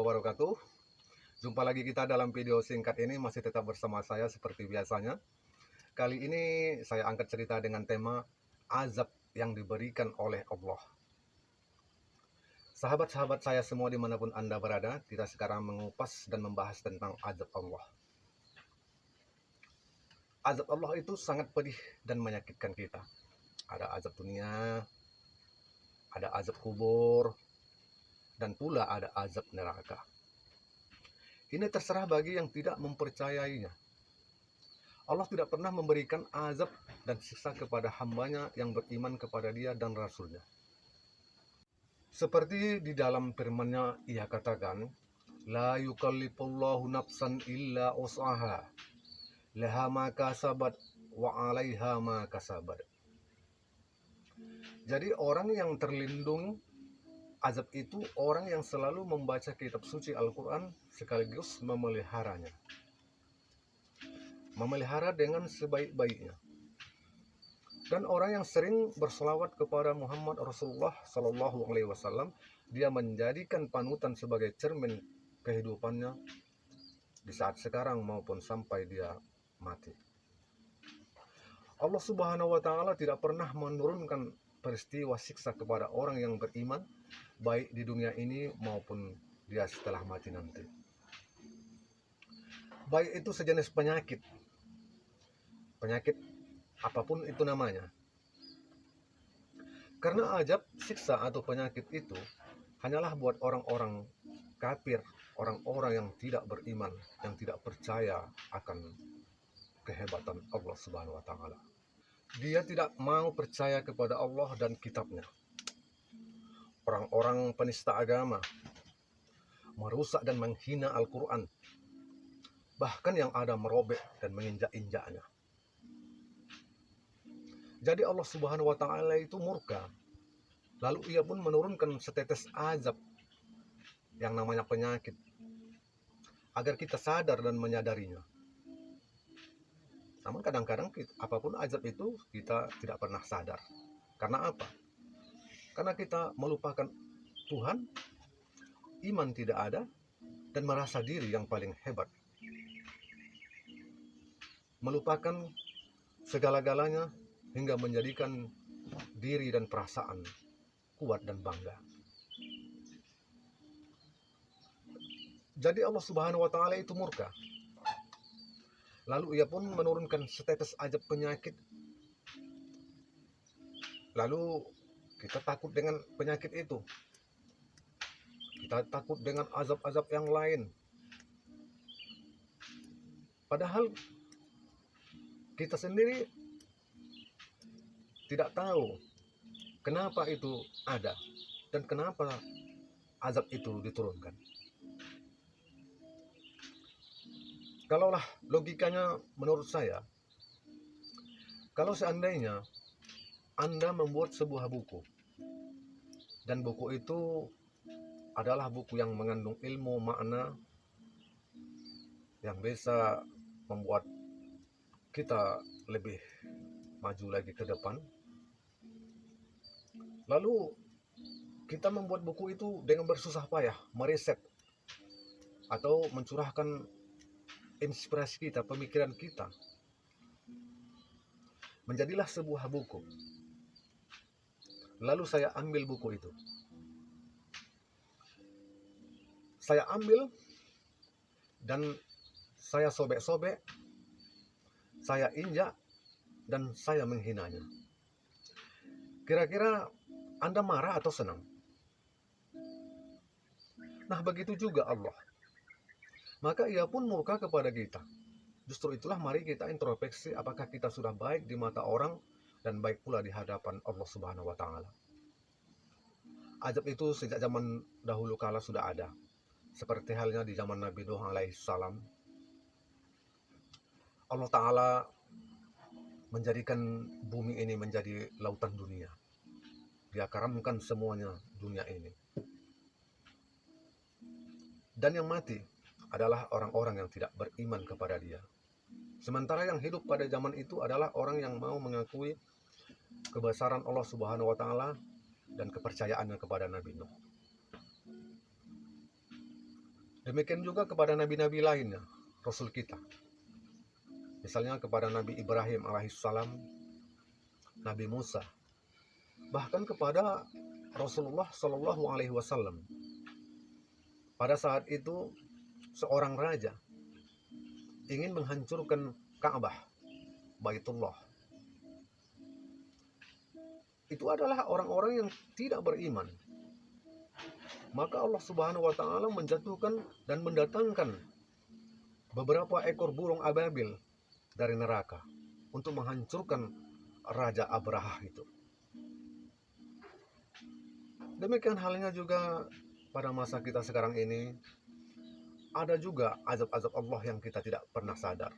wabarakatuh. Jumpa lagi kita dalam video singkat ini, masih tetap bersama saya seperti biasanya. Kali ini saya angkat cerita dengan tema azab yang diberikan oleh Allah. Sahabat-sahabat saya semua dimanapun Anda berada, kita sekarang mengupas dan membahas tentang azab Allah. Azab Allah itu sangat pedih dan menyakitkan kita. Ada azab dunia, ada azab kubur, dan pula ada azab neraka. Ini terserah bagi yang tidak mempercayainya. Allah tidak pernah memberikan azab dan siksa kepada hambanya yang beriman kepada Dia dan Rasulnya. Seperti di dalam firman-Nya, Ia katakan, La yukallifullahu nafsan illa usaha, laha ma kasabat wa 'alaiha ma kasabat. Jadi orang yang terlindung azab itu orang yang selalu membaca kitab suci Al-Quran sekaligus memeliharanya. Memelihara dengan sebaik-baiknya. Dan orang yang sering berselawat kepada Muhammad Rasulullah SAW, dia menjadikan panutan sebagai cermin kehidupannya di saat sekarang maupun sampai dia mati. Allah Subhanahu wa Ta'ala tidak pernah menurunkan peristiwa siksa kepada orang yang beriman, baik di dunia ini maupun dia setelah mati nanti. Baik itu sejenis penyakit apapun itu namanya. Karena azab, siksa atau penyakit itu hanyalah buat orang-orang kafir, orang-orang yang tidak beriman, yang tidak percaya akan kehebatan Allah Subhanahu wa Ta'ala. Dia tidak mau percaya kepada Allah dan kitabnya. Orang-orang penista agama merusak dan menghina Al-Quran, bahkan yang ada merobek dan menginjak-injaknya. Jadi Allah Subhanahu wa Ta'ala itu murka. Lalu Ia pun menurunkan setetes azab yang namanya penyakit, agar kita sadar dan menyadarinya. Namun kadang-kadang apapun azab itu kita tidak pernah sadar. Karena apa? Karena kita melupakan Tuhan, iman tidak ada, dan merasa diri yang paling hebat. Melupakan segala-galanya hingga menjadikan diri dan perasaan kuat dan bangga. Jadi Allah Subhanahu wa Ta'ala itu murka. Lalu Ia pun menurunkan setetes azab penyakit. Lalu kita takut dengan penyakit itu. Kita takut dengan azab-azab yang lain. Padahal kita sendiri tidak tahu kenapa itu ada dan kenapa azab itu diturunkan. Kalaulah logikanya menurut saya, kalau seandainya Anda membuat sebuah buku, dan buku itu adalah buku yang mengandung ilmu, makna, yang bisa membuat kita lebih maju lagi ke depan. Lalu kita membuat buku itu dengan bersusah payah, meriset, atau mencurahkan inspirasi kita, pemikiran kita. Menjadilah sebuah buku. Lalu saya ambil buku itu. Saya ambil dan saya sobek-sobek, saya injak, dan saya menghinanya. Kira-kira Anda marah atau senang? Nah, begitu juga Allah. Maka Ia pun murka kepada kita. Justru itulah mari kita introspeksi apakah kita sudah baik di mata orang dan baik pula di hadapan Allah Subhanahu wa Ta'ala. Azab itu sejak zaman dahulu kala sudah ada. Seperti halnya di zaman Nabi Nuh alaihissalam. Allah Ta'ala menjadikan bumi ini menjadi lautan dunia. Dia karamkan semuanya dunia ini. Dan yang mati adalah orang-orang yang tidak beriman kepada Dia. Sementara yang hidup pada zaman itu adalah orang yang mau mengakui kebesaran Allah Subhanahu wa Ta'ala dan kepercayaannya kepada Nabi Nuh. Demikian juga kepada nabi-nabi lainnya, Rasul kita. Misalnya kepada Nabi Ibrahim alaihissalam, Nabi Musa, bahkan kepada Rasulullah Shallallahu Alaihi Wasallam. Pada saat itu seorang raja ingin menghancurkan Ka'bah, Baitullah. Itu adalah orang-orang yang tidak beriman. Maka Allah Subhanahu wa taala menjatuhkan dan mendatangkan beberapa ekor burung ababil dari neraka untuk menghancurkan Raja Abraha itu. Demikian halnya juga pada masa kita sekarang ini, ada juga azab-azab Allah yang kita tidak pernah sadar.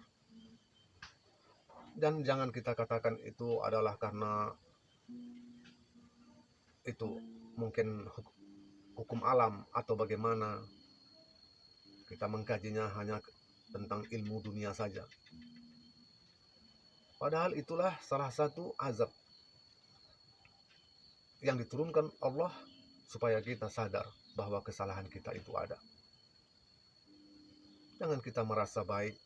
Dan jangan kita katakan itu adalah karena itu mungkin hukum alam atau bagaimana. Kita mengkajinya hanya tentang ilmu dunia saja. Padahal itulah salah satu azab yang diturunkan Allah supaya kita sadar bahwa kesalahan kita itu ada. Jangan kita merasa baik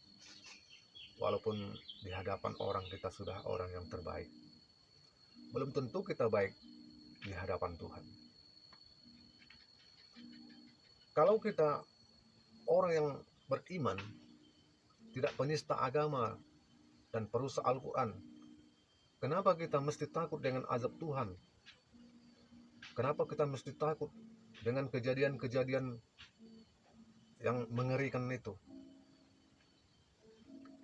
walaupun di hadapan orang kita sudah orang yang terbaik. Belum tentu kita baik di hadapan Tuhan. Kalau kita orang yang beriman, tidak penista agama dan perusak Al-Quran, kenapa kita mesti takut dengan azab Tuhan? Kenapa kita mesti takut dengan kejadian-kejadian yang mengerikan itu?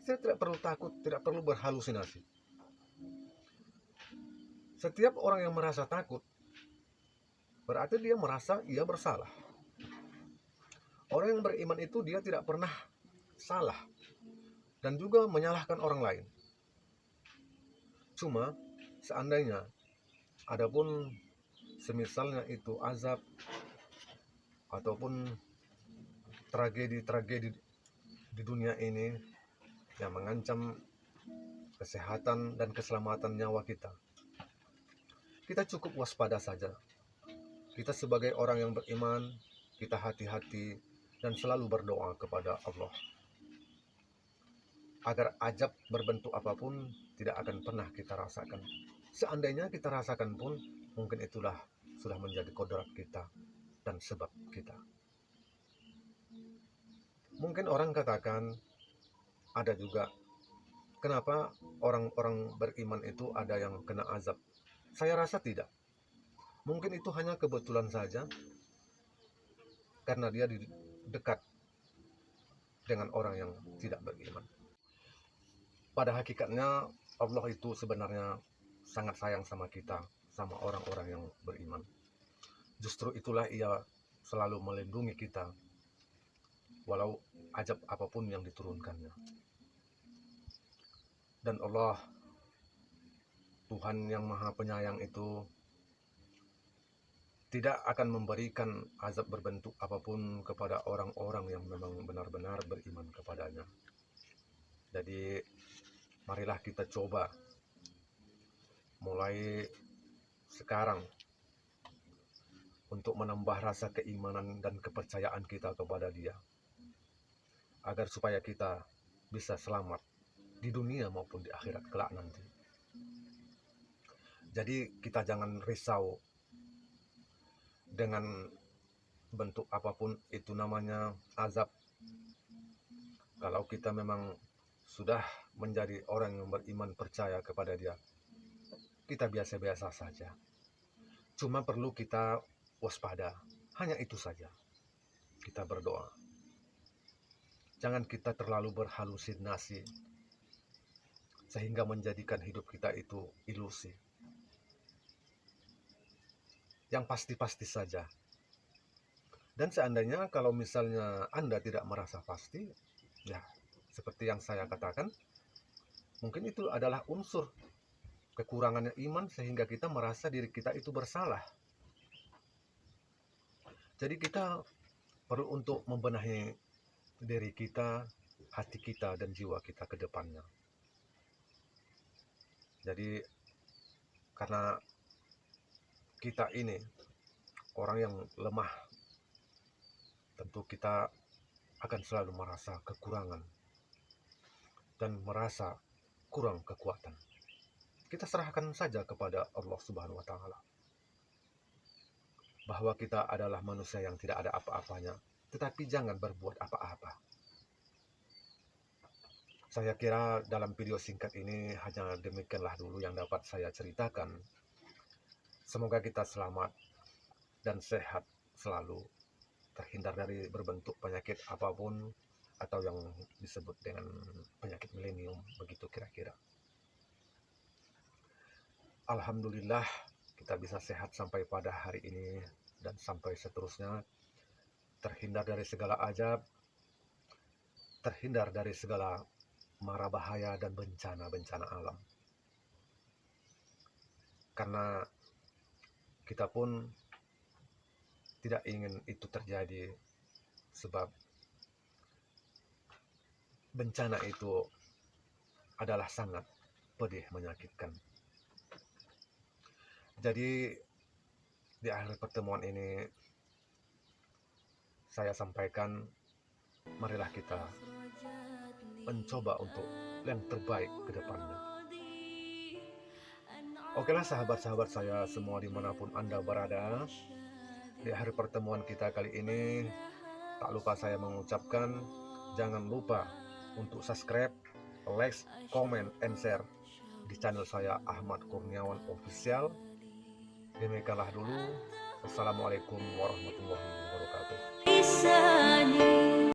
Saya tidak perlu takut, tidak perlu berhalusinasi. Setiap orang yang merasa takut, berarti dia merasa ia bersalah. Orang yang beriman itu dia tidak pernah salah dan juga menyalahkan orang lain. Cuma seandainya adapun semisalnya itu azab ataupun tragedi-tragedi di dunia ini yang mengancam kesehatan dan keselamatan nyawa kita, kita cukup waspada saja. Kita sebagai orang yang beriman, kita hati-hati dan selalu berdoa kepada Allah agar azab berbentuk apapun tidak akan pernah kita rasakan. Seandainya kita rasakan pun, mungkin itulah sudah menjadi kodrat kita dan sebab kita. Mungkin orang katakan ada juga, kenapa orang-orang beriman itu ada yang kena azab? Saya rasa tidak. Mungkin itu hanya kebetulan saja karena dia dekat dengan orang yang tidak beriman. Pada hakikatnya Allah itu sebenarnya sangat sayang sama kita, sama orang-orang yang beriman. Justru itulah ia selalu melindungi kita walau azab apapun yang diturunkannya. Dan Allah, Tuhan yang Maha Penyayang itu tidak akan memberikan azab berbentuk apapun kepada orang-orang yang memang benar-benar beriman kepadanya. Jadi marilah kita coba mulai sekarang untuk menambah rasa keimanan dan kepercayaan kita kepada Dia, agar supaya kita bisa selamat di dunia maupun di akhirat kelak nanti. Jadi kita jangan risau dengan bentuk apapun itu namanya azab. Kalau kita memang sudah menjadi orang yang beriman percaya kepada Dia, kita biasa-biasa saja. Cuma perlu kita waspada, hanya itu saja. Kita berdoa. Jangan kita terlalu berhalusinasi sehingga menjadikan hidup kita itu ilusi. Yang pasti-pasti saja. Dan seandainya kalau misalnya Anda tidak merasa pasti, ya seperti yang saya katakan, mungkin itu adalah unsur kekurangannya iman sehingga kita merasa diri kita itu bersalah. Jadi kita perlu untuk membenahi diri kita, hati kita, dan jiwa kita ke depannya. Jadi karena kita ini orang yang lemah, tentu kita akan selalu merasa kekurangan dan merasa kurang kekuatan. Kita serahkan saja kepada Allah Subhanahu wa Ta'ala bahwa kita adalah manusia yang tidak ada apa-apanya, tetapi jangan berbuat apa-apa. Saya kira dalam video singkat ini hanya demikianlah dulu yang dapat saya ceritakan. Semoga kita selamat dan sehat selalu, terhindar dari berbentuk penyakit apapun atau yang disebut dengan penyakit milenium, begitu kira-kira. Alhamdulillah kita bisa sehat sampai pada hari ini dan sampai seterusnya, terhindar dari segala ajab, terhindar dari segala mara bahaya dan bencana-bencana alam. Karena kita pun tidak ingin itu terjadi, sebab bencana itu adalah sangat pedih, menyakitkan. Jadi di akhir pertemuan ini saya sampaikan, marilah kita mencoba untuk yang terbaik ke depannya. Okelah sahabat-sahabat saya semua dimanapun Anda berada, di akhir pertemuan kita kali ini tak lupa saya mengucapkan jangan lupa untuk subscribe, like, comment, and share di channel saya Ahmad Kurniawan Official. Demikianlah dulu. Assalamualaikum warahmatullahi wabarakatuh.